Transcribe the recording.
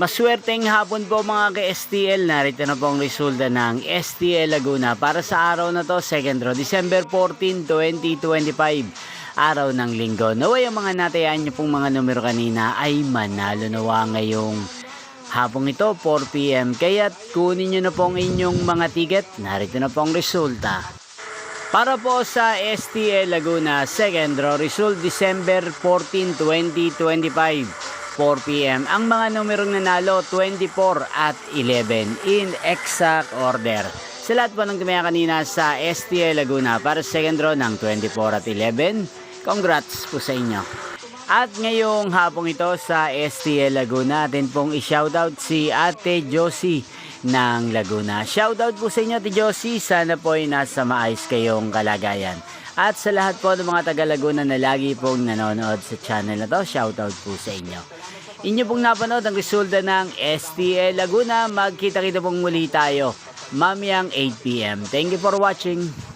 Maswerteng hapon po mga ka-STL. Narito na po ang resulta ng STL Laguna para sa araw na to, second draw, December 14, 2025. Araw ng linggo. Naway ang mga natayaan nyo pong mga numero kanina ay manalo nawa ngayong hapong ito, 4 PM. Kaya't kunin nyo na po ang inyong mga ticket. Narito na po ang resulta. Para po sa STL Laguna, second draw, result December 14, 2025. 4 PM. Ang mga numerong nanalo, 24 at 11 in exact order. Sa lahat po ng tumaya kanina sa STL Laguna para sa second draw ng 24 at 11, congrats po sa inyo. At ngayong hapong ito sa STL Laguna, atin pong i-shoutout si Ate Josie ng Laguna. Shoutout po sa inyo, Ate Josie. Sana po ay nasa maayos kayong kalagayan. At sa lahat po ng mga taga Laguna na lagi pong nanonood sa channel na to, shoutout po sa inyo. Inyo pong napanood ang resulta ng STL Laguna. Magkita-kita pong muli tayo mamayang 8 PM. Thank you for watching.